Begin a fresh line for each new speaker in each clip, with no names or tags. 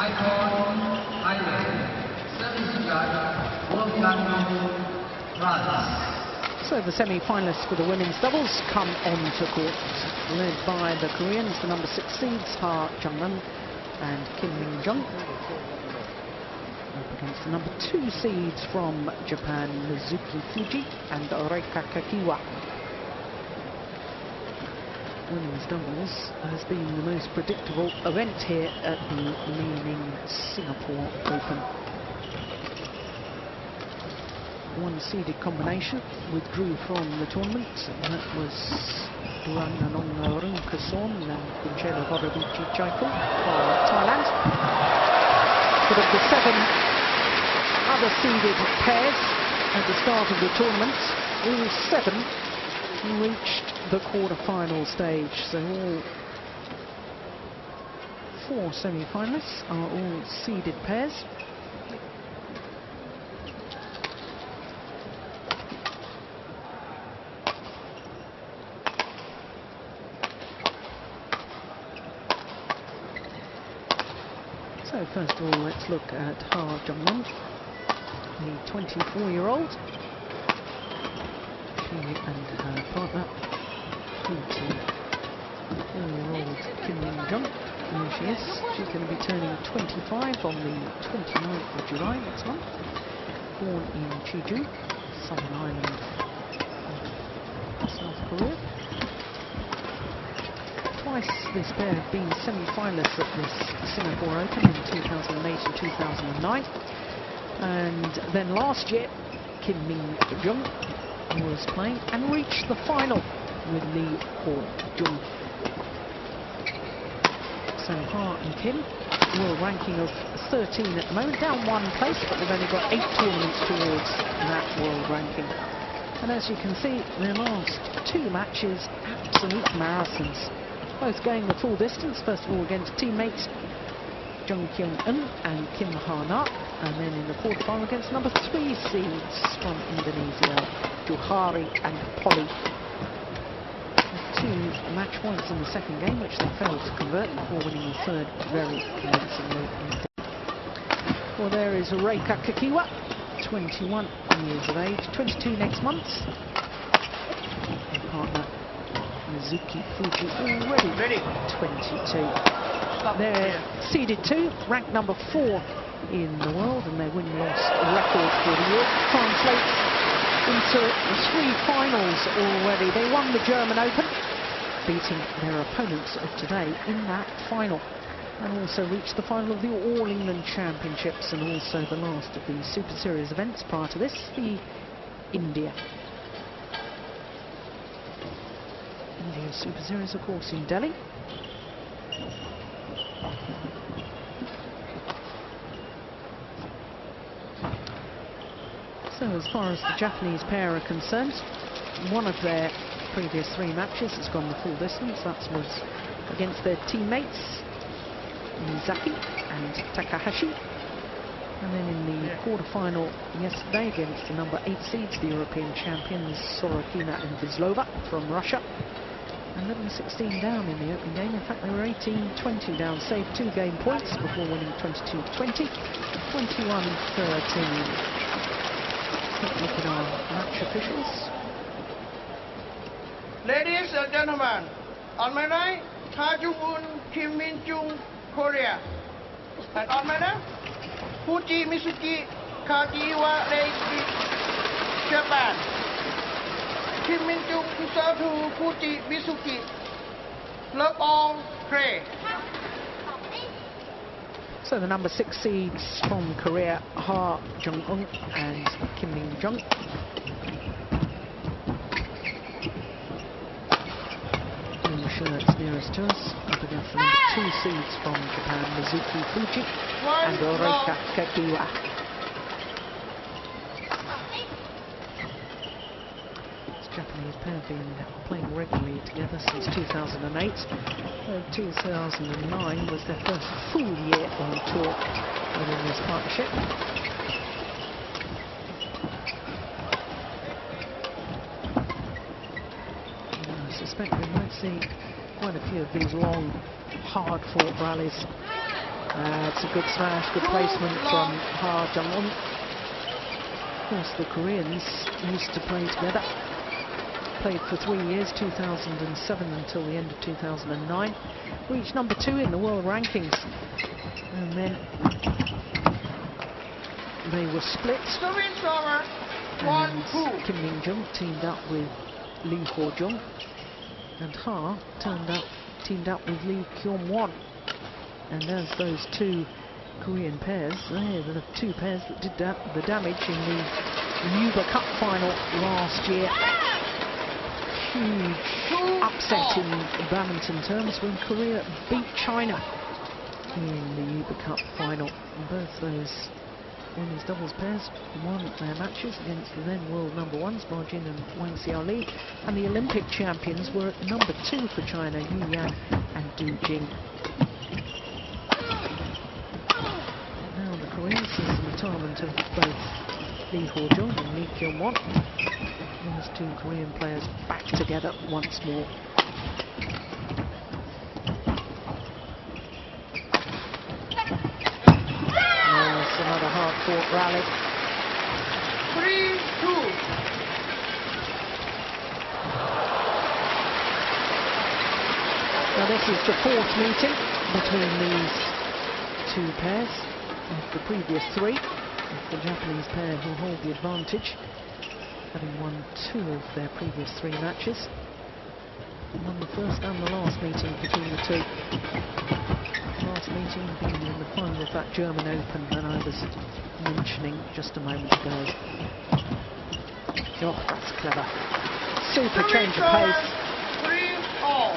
So the semi-finalists for the women's doubles come onto court, led by the Koreans, the number 6 seeds Jung Eun and Kim Min-jung, up against the number 2 seeds from Japan, Mizuki Fujii and Reika Kakiiwa. Women's doubles has been the most predictable event here at the Ning Singapore Open. One-seeded combination withdrew from the tournament. That was Duan Nanong Kason and Kunchela Vorovici Chaiko for Thailand. But of the 7 other seeded pairs at the start of the tournament, all 7 reached the quarter-final stage. So all 4 semi-finalists are all seeded pairs. So first of all, let's look at Jung Eun, the 24-year-old. She and her partner, 24-year-old Kim Min-jung. Here she is. She's going to be turning 25 on the 29th of July next month. Born in Jeju, Southern Island of South Korea. Twice this pair have been semi-finalists at this Singapore Open in 2008 and 2009. And then last year, Kim Min-jung was playing and reached the final with Lee Ho-jung. So and Kim, world ranking of 13 at the moment, down 1 place, but they've only got 8 tournaments towards that world ranking. And as you can see, their last 2 matches, absolute marathons. Both going the full distance, first of all against teammates Jung Eun and Kim Ha-na, and then in the quarterfinal against number 3 seeds from Indonesia, Johari and Polly. 2 match points in the second game, which they failed to convert before winning the third very convincingly indeed. Well, there is Reika Kakiiwa, 21 years of age, 22 next month. Her partner Mizuki Fujii, already 22. They're seeded 2, ranked number 4 in the world, and their win-loss record for the year translates into 3 finals already. They won the German Open, beating their opponents of today in that final, and also reached the final of the All England Championships, and also the last of the Super Series events prior to this, the India Super Series, of course, in Delhi. So as far as the Japanese pair are concerned, one of their previous 3 matches has gone the full distance. That was against their teammates Mizaki and Takahashi. And then in the quarter-final yesterday against the number 8 seeds, the European champions Sorokina and Vizlova from Russia. 11-16 down in the opening game. In fact, they were 18-20 down, saved 2 game points before winning 22-20, 21-13. Look at our match officials.
Ladies and gentlemen, on my right, Jung Eun, Kim Min-jung, Korea. And on my left, Fujii Mizuki Kakiiwa, Japan. Kim Min-jung to serve to Fujii Mizuki. Love all, pray.
So the number 6 seeds from Korea, Jung Eun and Kim Min-jung. Blue shirts nearest to us, up against the number 2 seeds from Japan, Mizuki Fujii and Reika Kakiiwa. Japanese pair have been playing regularly together since 2008. 2009 was their first full year on tour within this partnership. And I suspect we might see quite a few of these long, hard-fought rallies It's a good smash, good placement from Ha Jung-eun. Of course, the Koreans used to play together. Played for 3 years, 2007 until the end of 2009. Reached number 2 in the world rankings. And then they were split. And Kim Min-jung teamed up with Lee Ho-jung. And Ha teamed up with Lee Kyung-won. And as those two Korean pairs, they are the two pairs that did the damage in the Yuba Cup final last year. Huge upset in badminton terms when Korea beat China in the Yuba Cup final. And both those women's doubles pairs won their matches against the then world number ones, Ma Jin and Wang Xiaoli. And the Olympic champions were at number 2 for China, Yu Yang and Du Jing. Now the Koreans see the retirement of both Lee Ho-jung and Lee Kyung-won. Those two Korean players back together once more. There's another hard-fought rally.
3-2.
Now this is the 4th meeting between these two pairs of the previous 3. It's the Japanese pair who hold the advantage, having won 2 of their previous 3 matches. Won the first and the last meeting between the two. Last meeting being in the final of that German Open that I was mentioning just a moment ago. Oh, that's clever. Super change of pace.
3-all.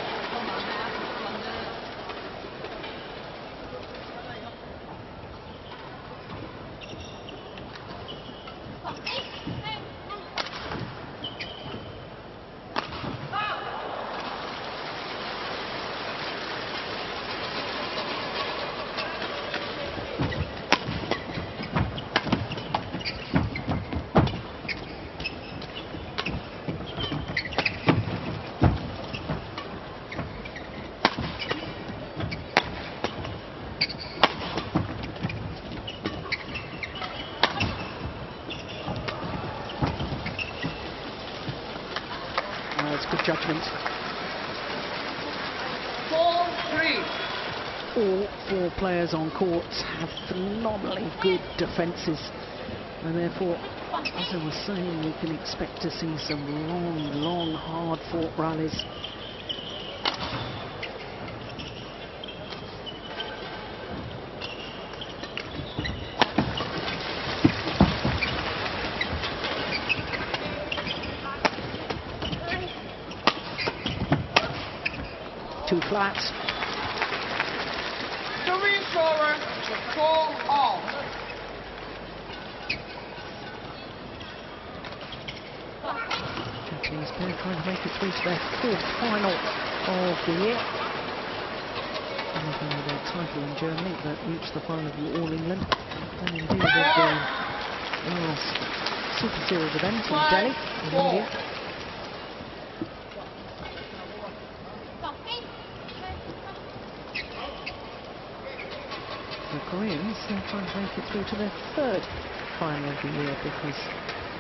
Judgment.
4-3.
All 4 players on courts have phenomenally good defences, and therefore, as I was saying, we can expect to see some long, hard-fought rallies. Two flats.
Service over. 4-all.
Japanese pair trying to make it through to their 4th final of the year. Anything with their title in Germany, that reached the final of the All England, and indeed of the last Super Series event in Delhi, in India. The Koreans are trying to make it through to their 3rd final of the year, because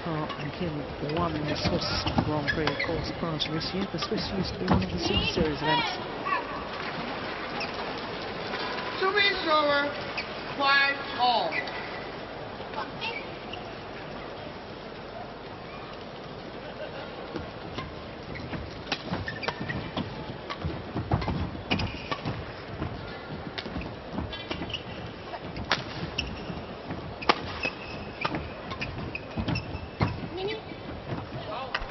Ha and Kim won the Swiss Grand Prix, of course, prior to this year. The Swiss used to be one of the Super Series events.
Service over. 5-all.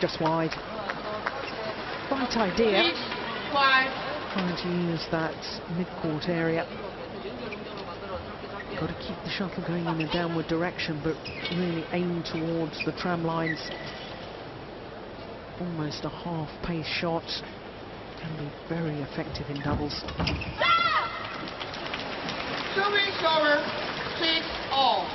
Just wide. Right idea.
5.
Trying to use that mid-court area. Got to keep the shuttle going in a downward direction, but really aim towards the tram lines. Almost a half-pace shot. Can be very effective in doubles.
Service over. 6-all.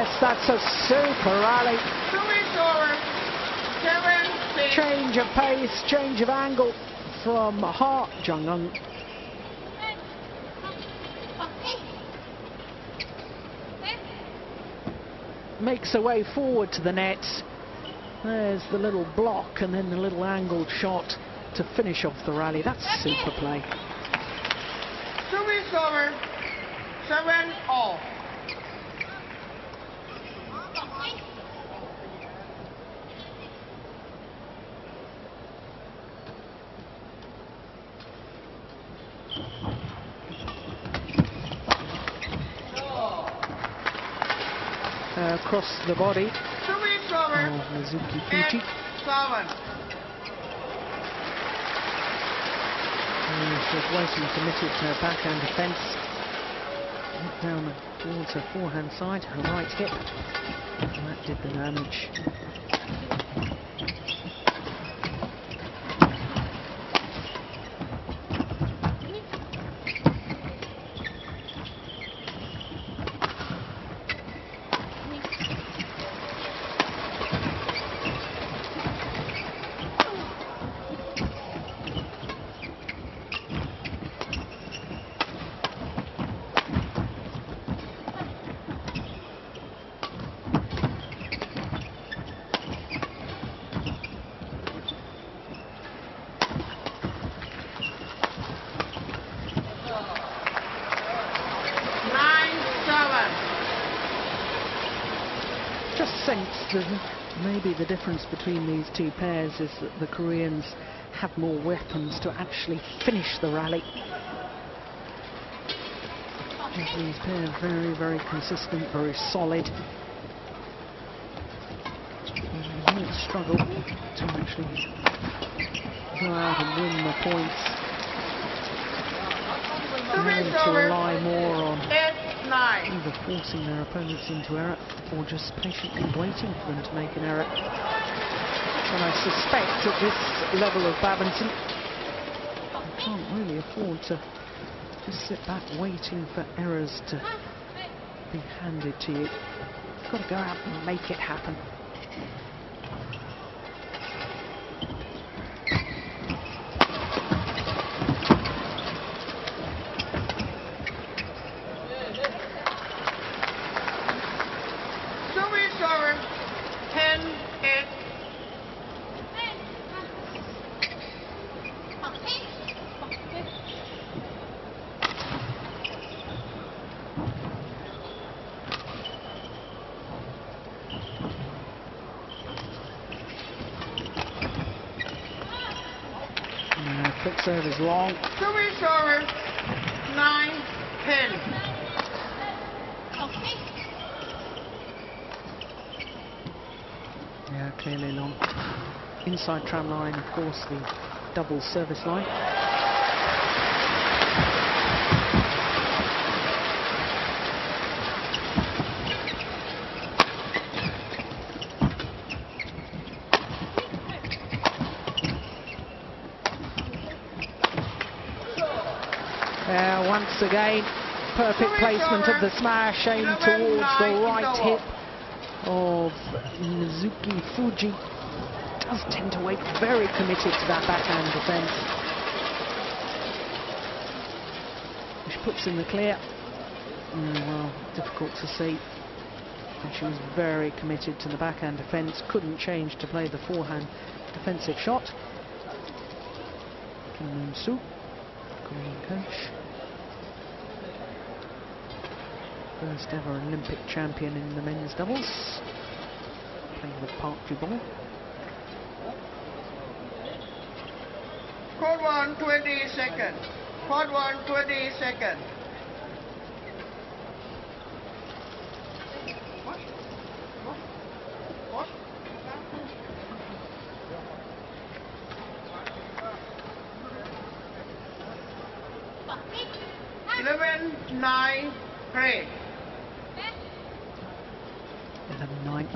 Yes, that's a super rally.
Service over. 7-6.
Change of pace, change of angle from Jung Eun. Makes her way forward to the net. There's the little block and then the little angled shot to finish off the rally. That's super play.
Service over. 7-all.
Across the body
Service over.
of Mizuki Fujii.
8-7.
She's waiting committed to her backhand defence. Down towards her forehand side, her right hip. And that did the damage. Just sense that maybe the difference between these two pairs is that the Koreans have more weapons to actually finish the rally. Japanese pair very, very consistent, very solid. And they won't struggle to actually go out and win the points. Having to rely more on either forcing their opponents into error or just patiently waiting for them to make an error. And I suspect at this level of badminton, you can't really afford to just sit back waiting for errors to be handed to you. You've got to go out and make it happen. Quick serve is long.
Service over. 9-10.
Yeah, clearly long. Inside tram line, of course, the double service line. Once again, perfect placement of the smash, aimed towards the right hip of Mizuki Fujii. Does tend to wait very committed to that backhand defence. She puts in the clear. Well, difficult to see. And she was very committed to the backhand defence. Couldn't change to play the forehand defensive shot. Jung Eun, Korean coach. First ever Olympic champion in the men's doubles, playing with Park Ju-bol.
Court 1, 20 seconds. Court 1, 20 seconds. What? 11-9, 3.
11-9.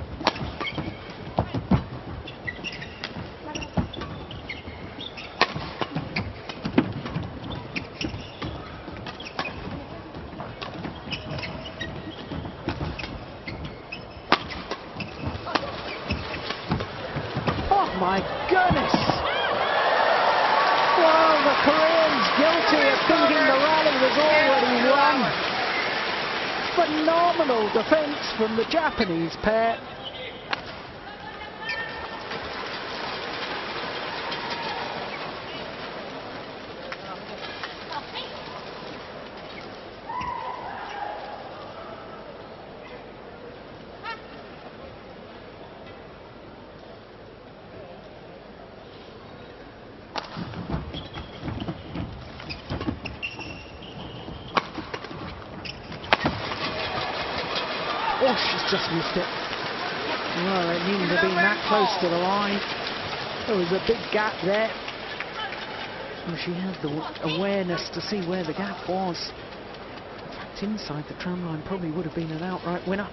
Koreans guilty of thinking the rally was already won. Phenomenal defense from the Japanese pair. Oh, she's just missed it. Well, it needn't have been that close to the line. There was a big gap there. Well, she had the awareness to see where the gap was. In fact, inside the tram line probably would have been an outright winner.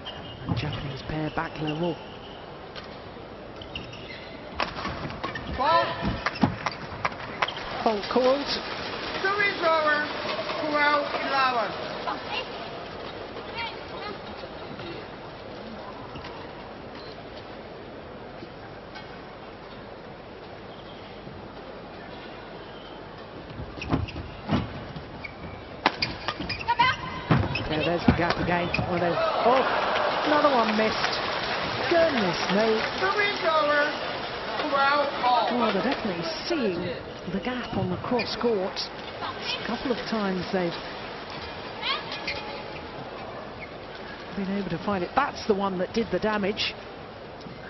And the Japanese pair back level. Fault called.
Service over. 12-11.
Yeah, there's the gap again. Oh, another one missed. Goodness me.
Service over. 12-all.
Oh, they're definitely seeing the gap on the cross court. A couple of times they've been able to find it. That's the one that did the damage.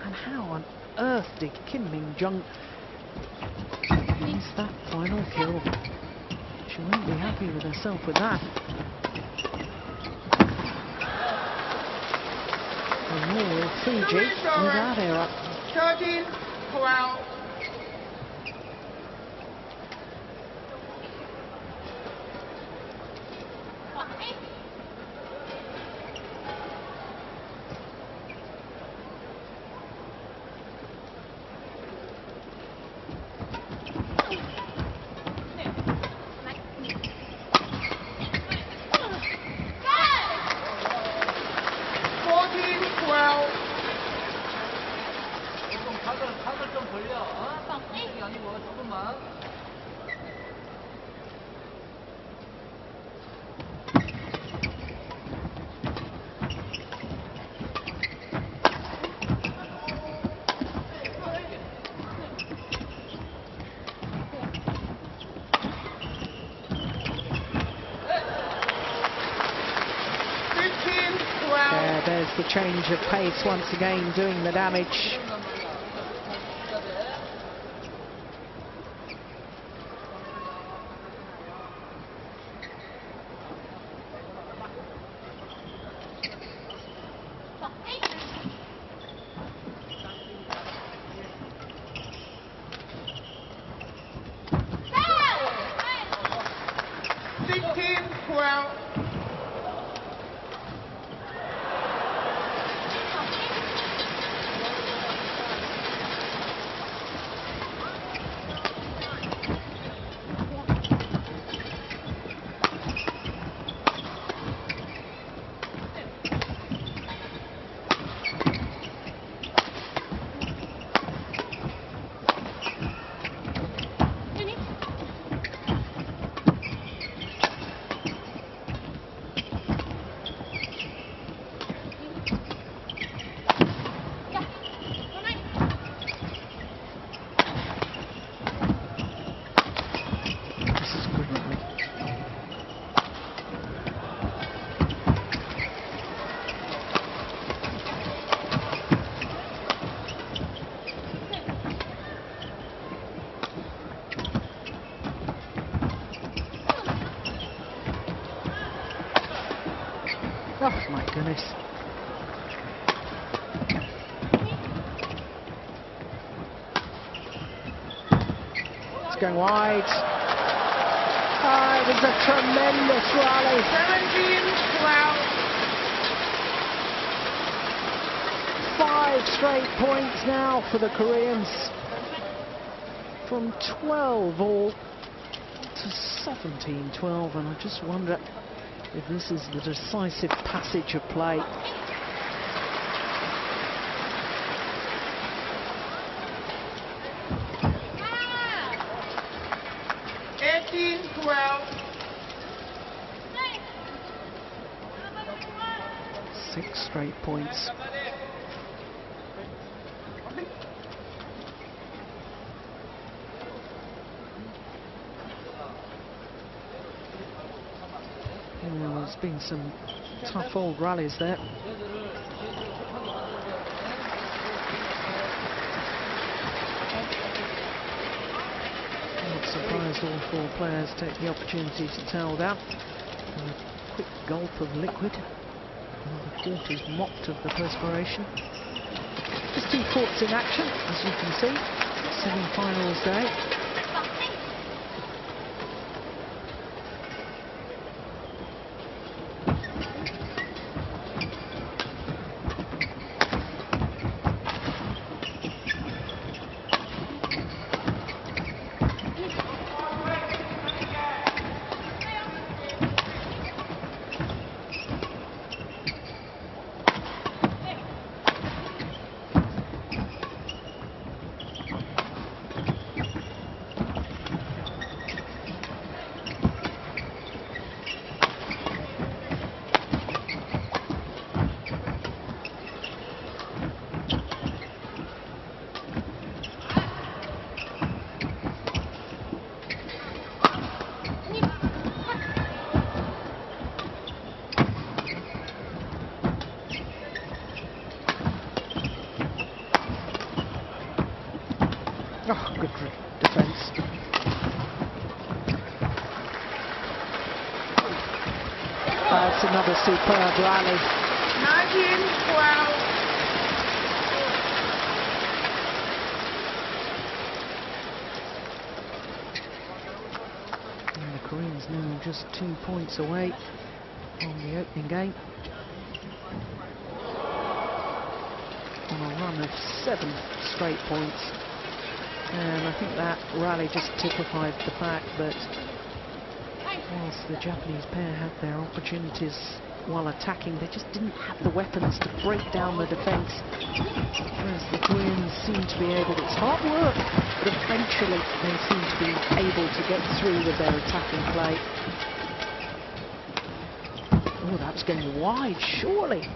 And how on earth did Kim Min-jung miss that final kill? She won't be happy with herself with that. And more Fujii with that error.
13-12.
There's the change of pace once again, doing the damage. Oh my goodness. It's going wide. Oh, it was a tremendous rally.
17-12.
5 straight points now for the Koreans. From 12-all to 17-12, and I just wonder if this is the decisive passage of play.
15-12.
6 straight points. There's been some tough old rallies there. Not surprised all 4 players take the opportunity to towel down. And a quick gulp of liquid. Another court is mopped of the perspiration. Just 2 courts in action, as you can see. Semi-finals day. Oh, good defence. That's another superb rally.
19-12.
And the Koreans now just 2 points away from the opening game. On a run of 7 straight points. And I think that rally just typified the fact that whilst the Japanese pair had their opportunities while attacking, they just didn't have the weapons to break down the defence. Whereas the Koreans seem to be able, it's hard work, but eventually they seem to be able to get through with their attacking play. Oh, that's going wide, surely.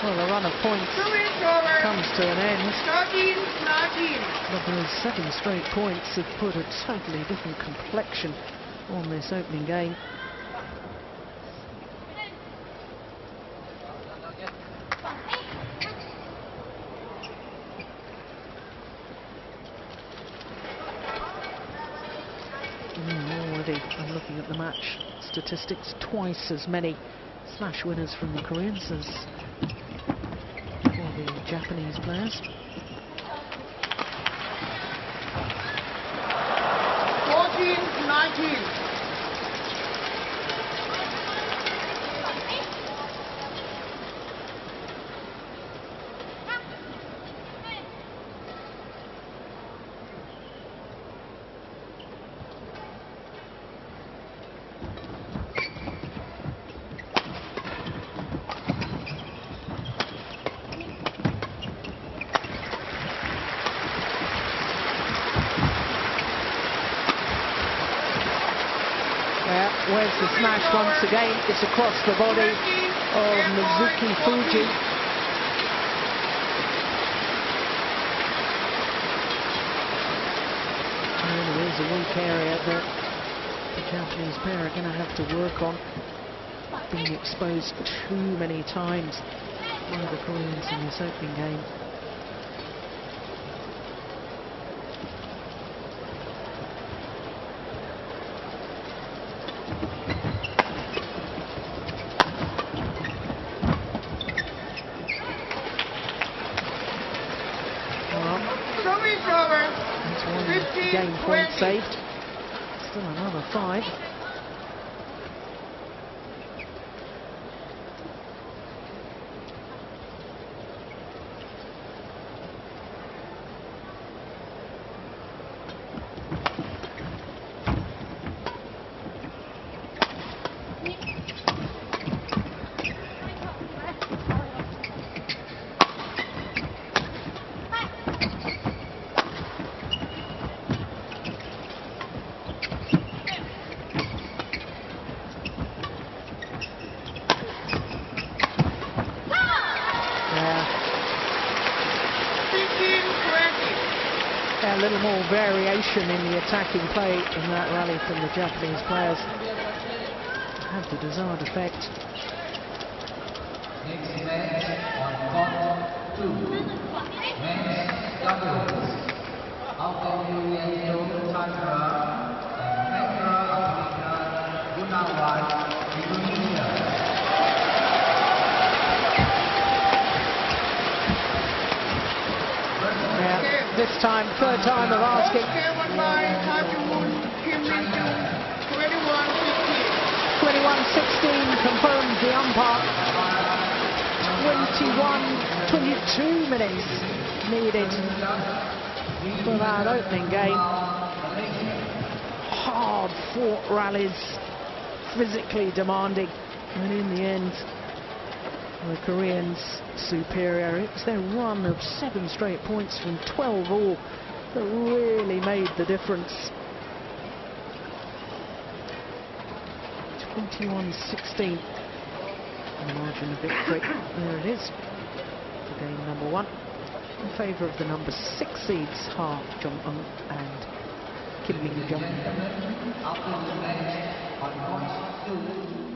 Well, the run of points comes to an end.
13-19.
But those 7 straight points have put a totally different complexion on this opening game. Already, I'm looking at the match statistics, twice as many smash winners from the Koreans as for the Japanese players.
14-19.
Where's the smash once again? It's across the body of Mizuki Fujii. And there is a weak area that the Japanese pair are going to have to work on. Being exposed too many times by the Koreans in this opening game. Game point saved. Still another 5. a little more variation in the attacking play in that rally from the Japanese players. Had the desired effect.
Next match on court 2. Men's doubles. Altenio Chandra and Petra Afrika Gunawan, Indonesia.
This time, third time of asking. 21-16 confirmed the umpire. 22 minutes needed for that opening game. Hard fought rallies, physically demanding, and in the end, the Koreans superior. It was their run of 7 straight points from 12 all that really made the difference. 21-16 the margin of victory. There it is. Game number 1 in favour of the number 6 seeds, Jung Eun and Kim Min-jung.
After the match on court 2.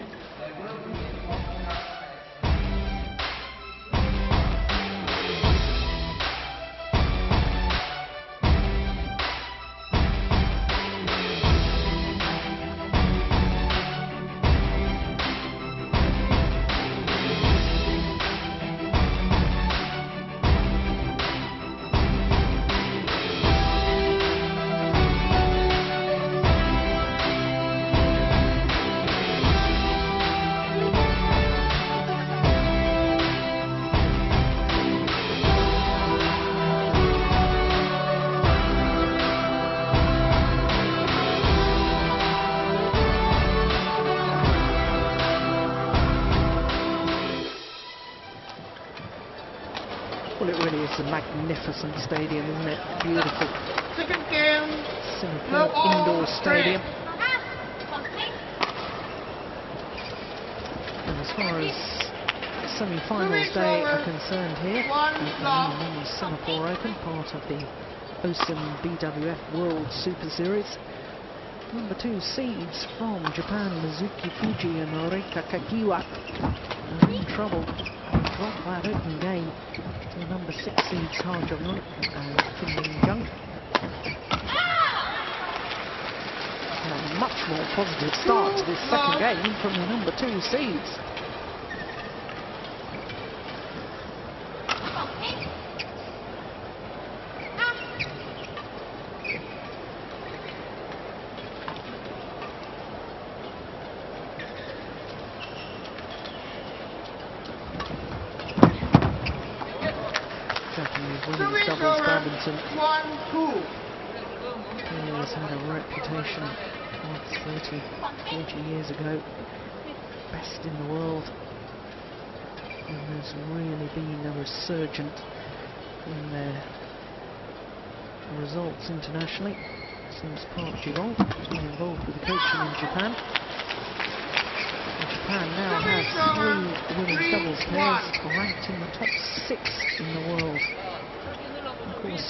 Well, it really is a magnificent stadium, isn't it? Beautiful.
Second game.
Singapore indoor stadium. And as far as semi-finals day are concerned here, at the Men's Singapore Open, part of the BWF World Superseries, number 2 seeds from Japan, Mizuki Fujii and Reika Kakiiwa, are in trouble. Dropped that open game to the number 6 seeds, Jung Eun and Kim Min-jung. A much more positive start to this second game from the number 2 seeds. Japanese women's doubles badminton.
1-2.
He has had a reputation of 40 years ago, best in the world, and there's really been a resurgence in their results internationally since Park Ji-won has been involved with the coaching in Japan. And Japan now has 3 women's doubles players ranked in the top 6 in the world. Of course,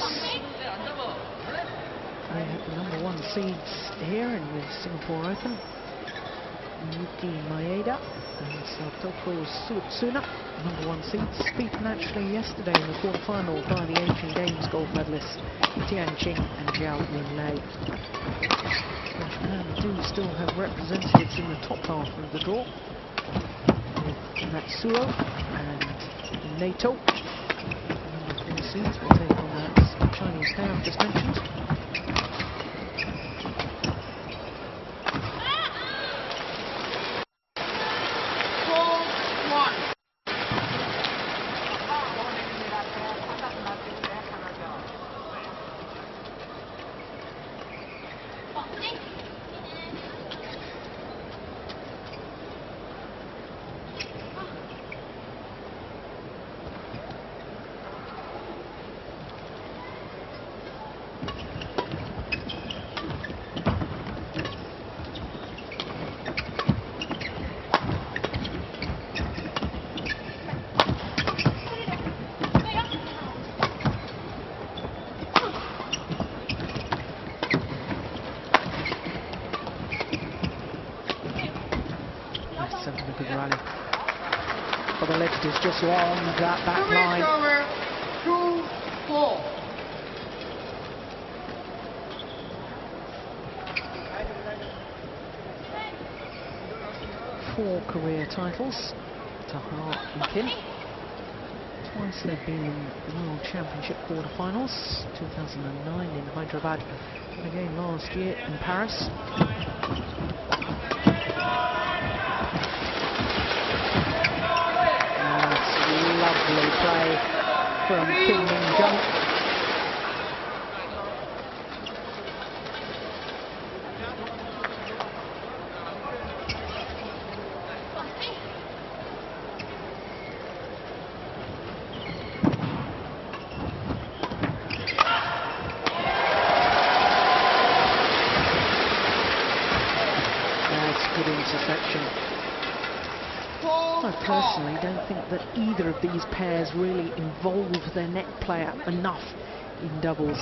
they have the number 1 seeds here in the Singapore Open, Yuki Maeda and Satoko Sutsuna, number 1 seeds, beaten actually yesterday in the quarterfinal by the Asian Games gold medalists Tian Qing and Zhao Yunlei. Japan do still have representatives in the top half of the draw, with Matsuo and Nato. Number 4 seeds will take on that Chinese pair I've just mentioned. That's a good rally. But the left is just long, that back line.
Over 2-4.
Four career titles to Ha and Kim. Twice they've been in the World Championship quarterfinals, 2009 in Hyderabad, and again last year in Paris. Lovely play from Kim Jung. That's good interception. I personally don't think that either of these pairs really involve their net player enough in doubles.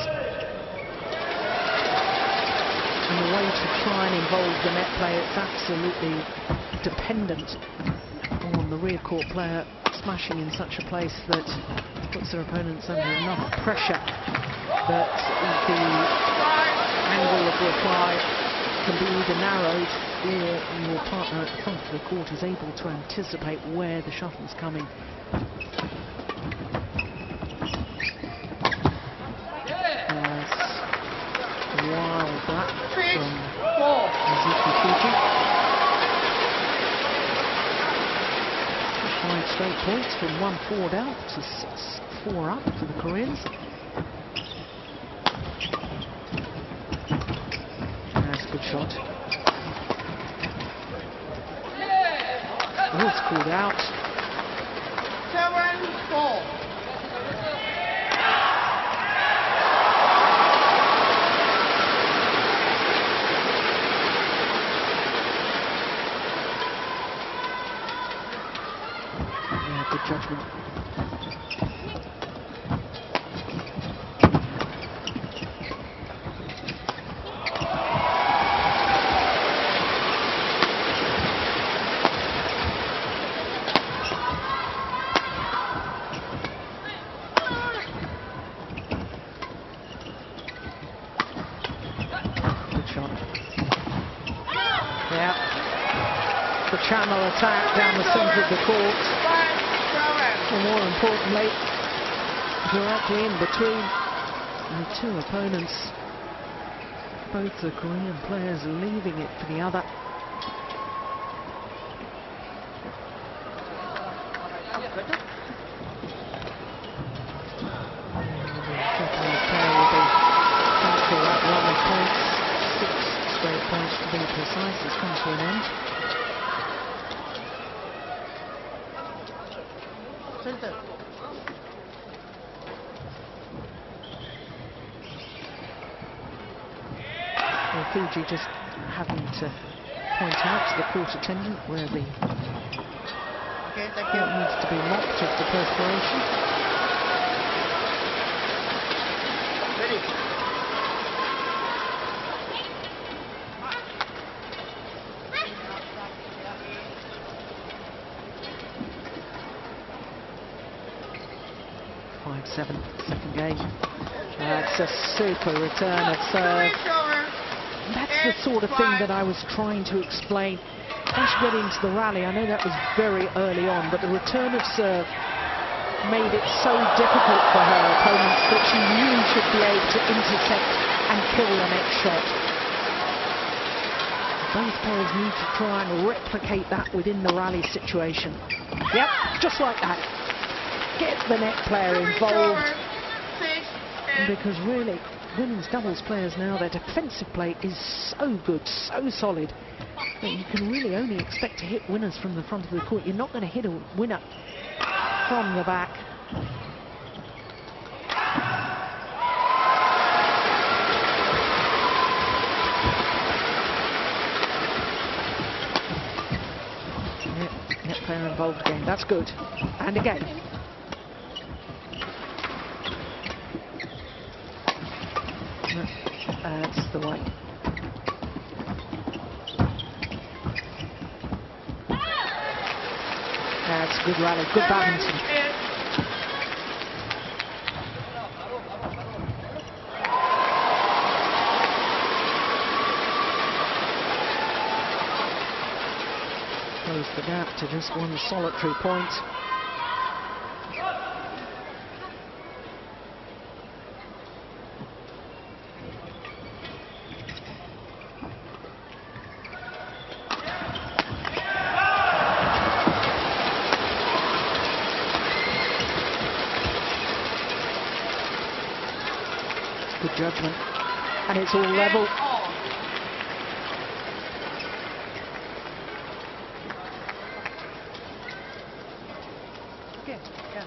And the way to try and involve the net player, it's absolutely dependent on the rear court player smashing in such a place that puts their opponents under enough pressure that the angle of reply can be either narrowed or your partner at the front of the court is able to anticipate where the shuttle's coming. Wild that from Mizuki Fujii. 5 straight points from 1-4 down to 6-4 up for the Koreans. That's a good shot. Oh, it's called out.
7-4.
Yeah, good judgment. Channel attack down the centre of the court, and more importantly, directly in between the two opponents. Both the Korean players leaving it for the other. The Japanese player will be thankful that run of points, 6 straight points to be precise, has come to an end. Well, Fujii just having to point out to the court attendant where the court needs to be mopped of the perspiration.
Ready.
Second game. That's a super return of serve. That's the sort of thing that I was trying to explain. Once you get into the rally, I know that was very early on, but the return of serve made it so difficult for her opponents that she knew she'd be able to intercept and kill the next shot. Both players need to try and replicate that within the rally situation. Yep, just like that. Get the net player involved, because really women's doubles players now, their defensive play is so good, so solid, that you can really only expect to hit winners from the front of the court. You're not going to hit a winner from the back. Net player involved again, that's good. And again. That's the way. that's a good rally, good badminton.
7-8.
Close the gap to just one solitary point. Good judgment, and it's all level. Okay, yeah.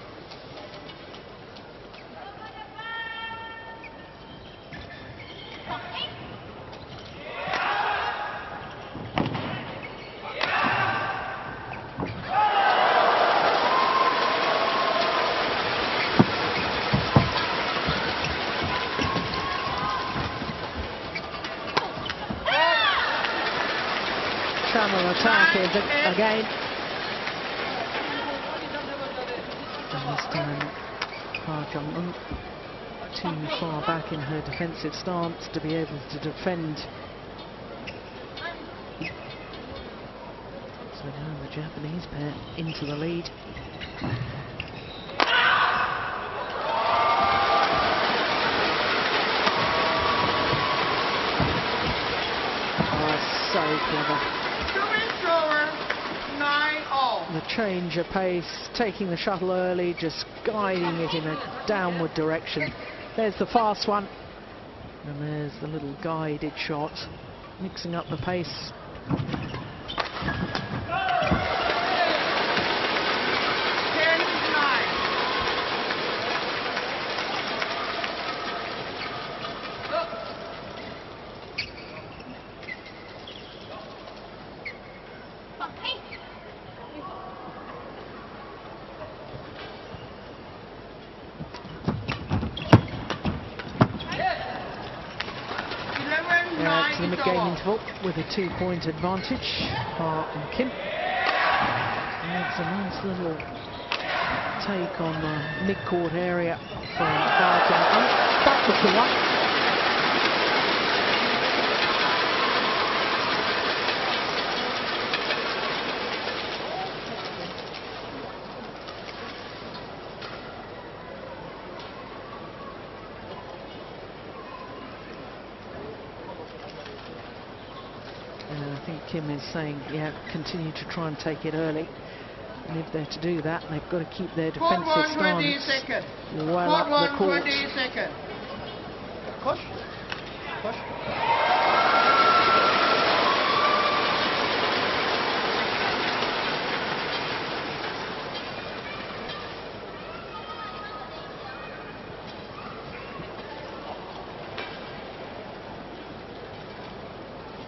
Channel attack is again. And this time, Jung Eun too far back in her defensive stance to be able to defend. So now the Japanese pair into the lead. Oh, so clever. The change of pace, taking the shuttle early, just guiding it in a downward direction. There's the fast one, and there's the little guided shot, mixing up the pace. To the mid-game interval with a 2-point advantage. Pa and Kim. And it's a nice little take on the mid-court area from Jung Eun. That was the one. I think Kim is saying, yeah, continue to try and take it early. And if they're to do that, they've got to keep their defensive stance well up the court.
20 seconds. Push. Push.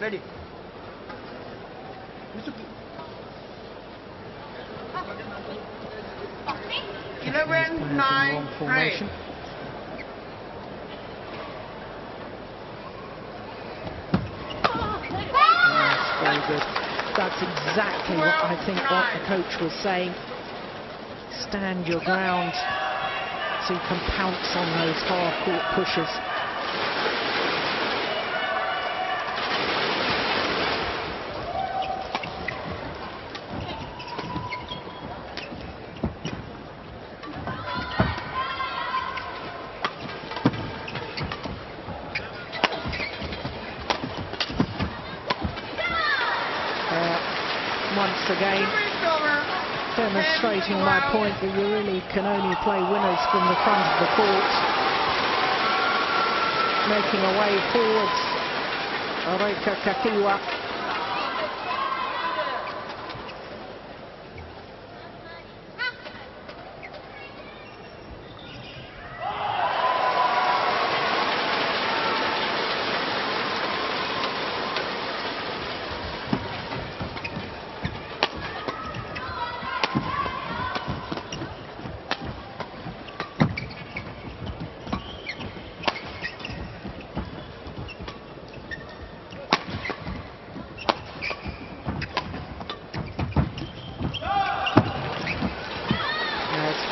Ready. Mizuki. 11-9
formation. That's very good. That's exactly what I think what the coach was saying. Stand your ground so you can pounce on those hard-court pushers. Once again, demonstrating my point that you really can only play winners from the front of the court. Making a way forwards, Reika Kakiiwa.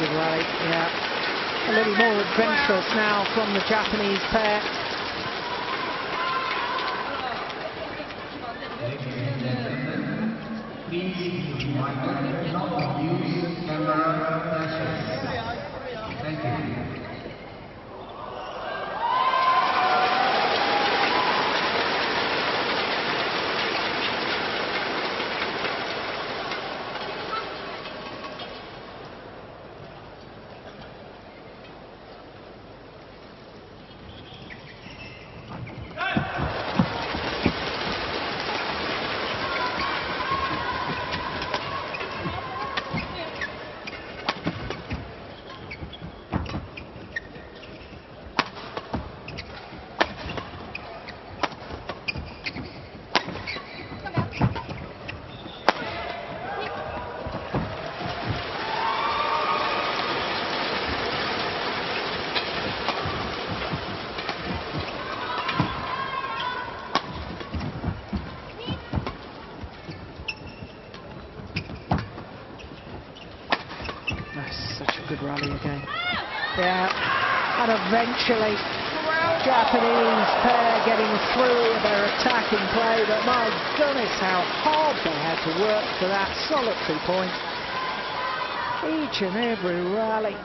good rally, yeah. A little more adventurous now from the Japanese pair.
Ladies and gentlemen, please be reminded not to use camera flashes. Thank you.
Rally again. Yeah, and eventually Japanese pair getting through their attacking play, but my goodness how hard they had to work for that solitary point each and every rally.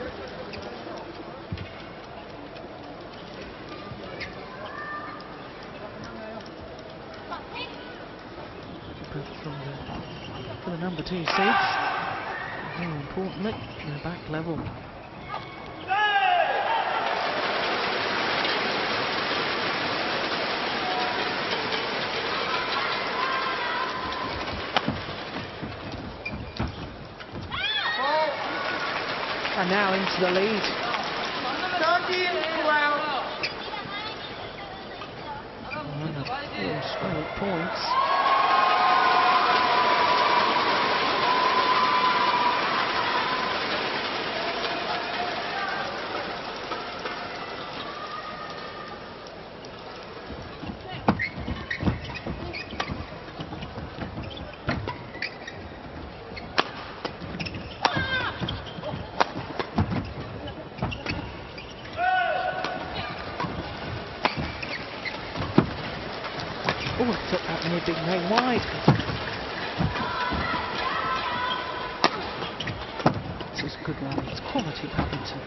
But for the number 2 seeds, more importantly, the back level. And now into the lead. 4 straight points. Oh, it took that near big name wide. This is good rally. It's quality badminton.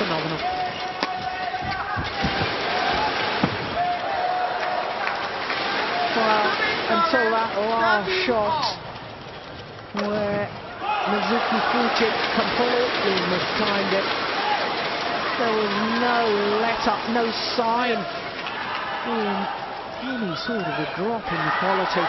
Phenomenal. Well, until that last shot where Mizuki Fujii completely mistimed it, there was no let up, no sign in any sort of a drop in the quality.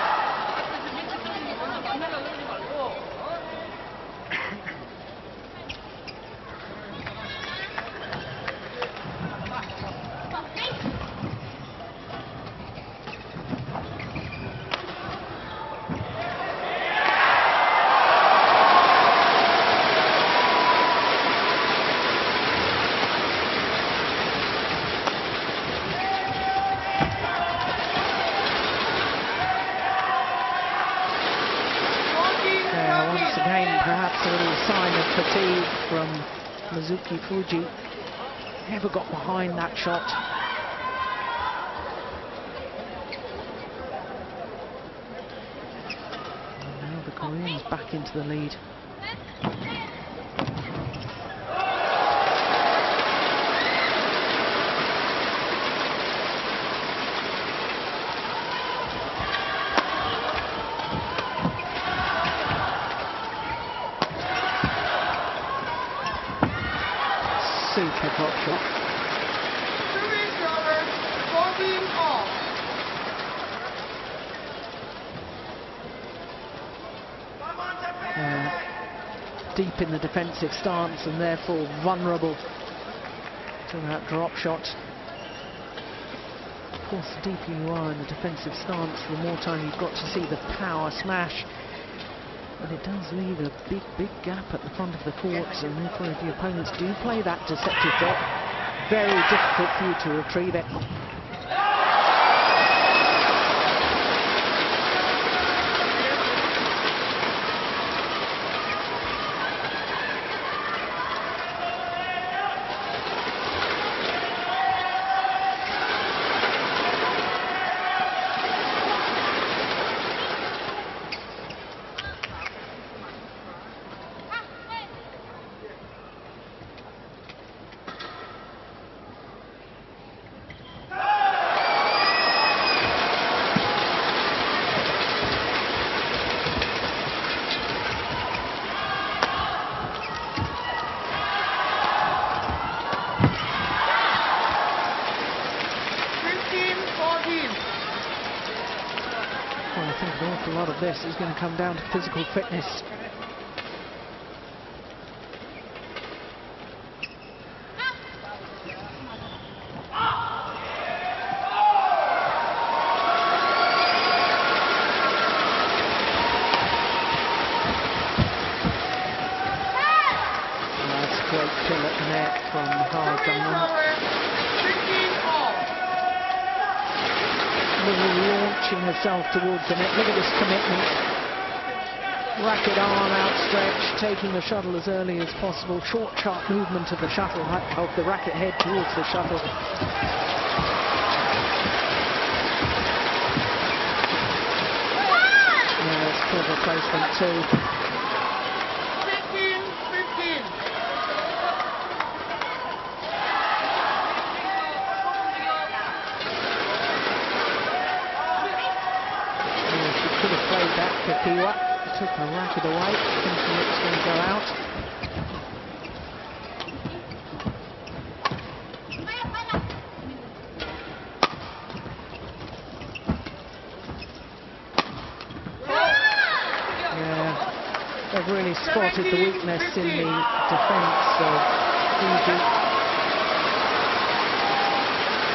Perhaps a little sign of fatigue from Mizuki Fujii. Never got behind that shot. And now the Koreans back into the lead. Super drop shot. Deep in the defensive stance and therefore vulnerable to that drop shot. course, the deeper you are in the defensive stance, the more time you've got to see the power smash. But it does leave a big, big gap at the front of the courts, and therefore if your opponents do play that deceptive drop, very difficult for you to retrieve it. This is going to come down to physical fitness. That's a great kill at the net from launching herself towards the net. Look at this commitment. Racket arm outstretched, taking the shuttle as early as possible. Short, sharp movement of the shuttle, of the racket head towards the shuttle. Yeah, that's clever placement too.
15-15.
She could have played that, Kakiiwa. Took her racket away, thinking it was going to go out. Yeah, they've really spotted the weakness in the defence of Fujii.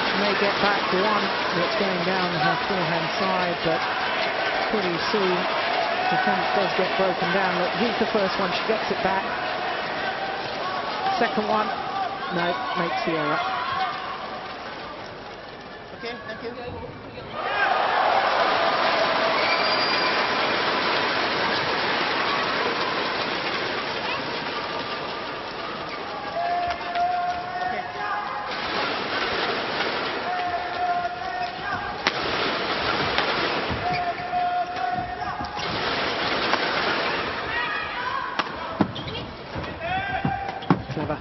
She may get back one that's going down her forehand side, but pretty soon defence does get broken down. Look, here's the first one, she gets it back. Second one, no, makes the error.
Okay, thank you.
Clever.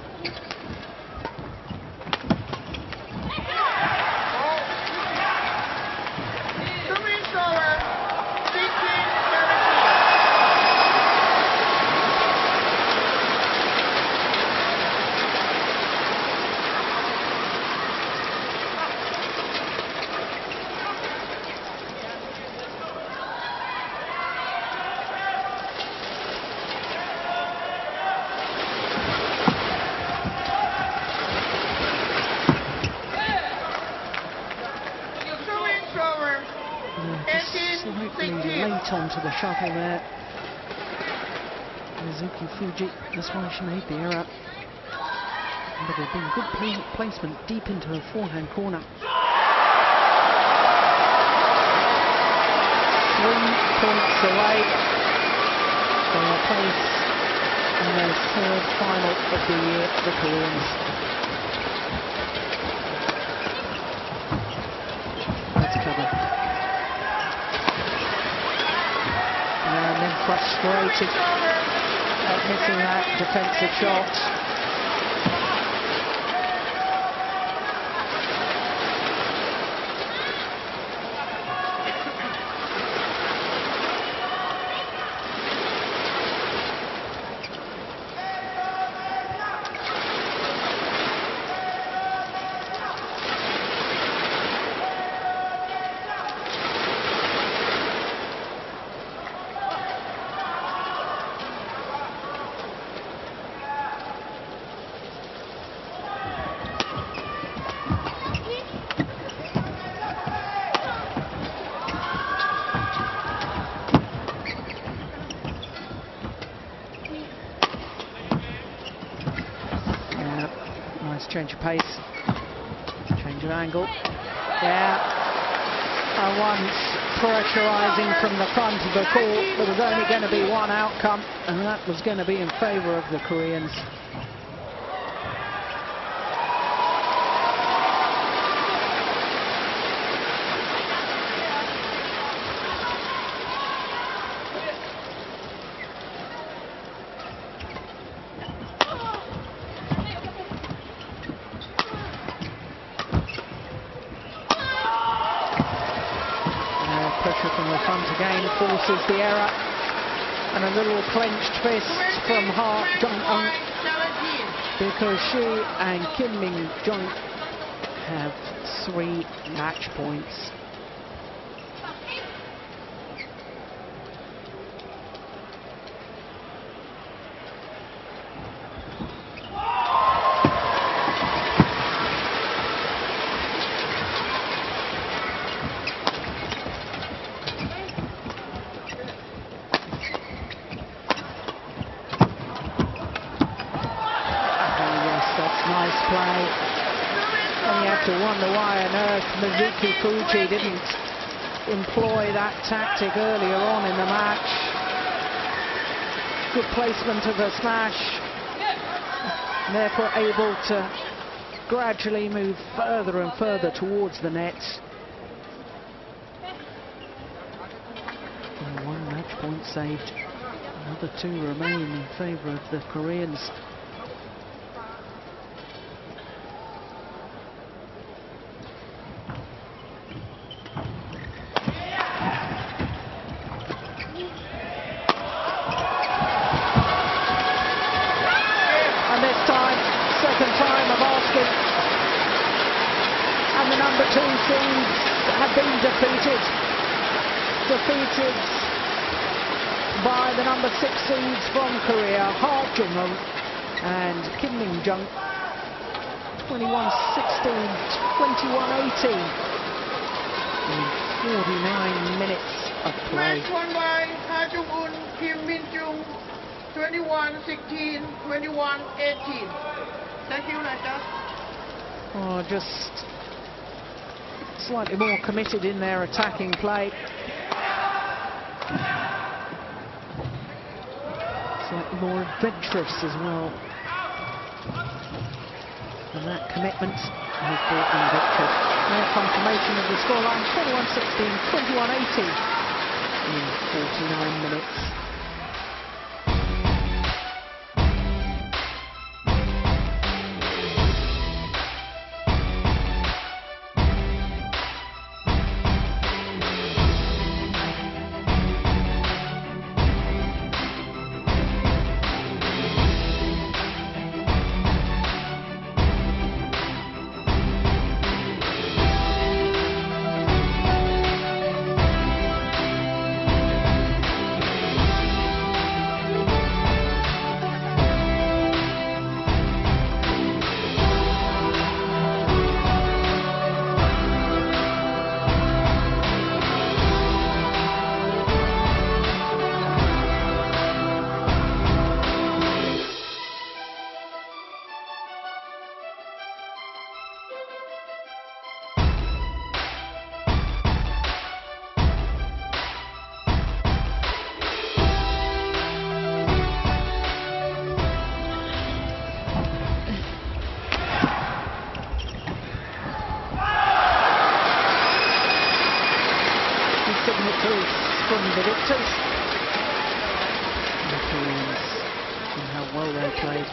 Slightly late onto the shuttle there. Mizuki Fujii, that's why she made the error. But there's been good placement deep into her forehand corner. 3 points away from a place in the third final of the year for the Koreans. That's clever. And then frustrated at missing that defensive shot. Nice change of pace, change of angle. Yeah, once pressurising from the front of the court, there was only going to be one outcome, and that was going to be in favour of the Koreans. Pressure from the front again forces the error, and a little clenched fist from Jung Eun, because she and Kim Min-jung have 3 match points. Nice play. And you have to wonder why on earth Mizuki Fujii didn't employ that tactic earlier on in the match. Good placement of a smash, and therefore able to gradually move further and further towards the net. And 1 match point saved. Another 2 remain in favour of the Koreans. And the number 2 seeds have been defeated by the number 6 seeds from Korea, Jung Eun and Kim Min-jung, 21-16, 21-18 in 49 minutes of play.
Match won by Jung Eun, Kim Min-jung, 21-16, 21-18. Thank you, Reika.
Oh, just slightly more committed in their attacking play. Slightly more adventurous as well. And that commitment has brought them victory. Now confirmation of the scoreline, 21-16, 21-18 in 49 minutes. Signatures from the victors. The Koreans and how well they played.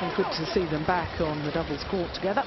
And good to see them back on the doubles court together.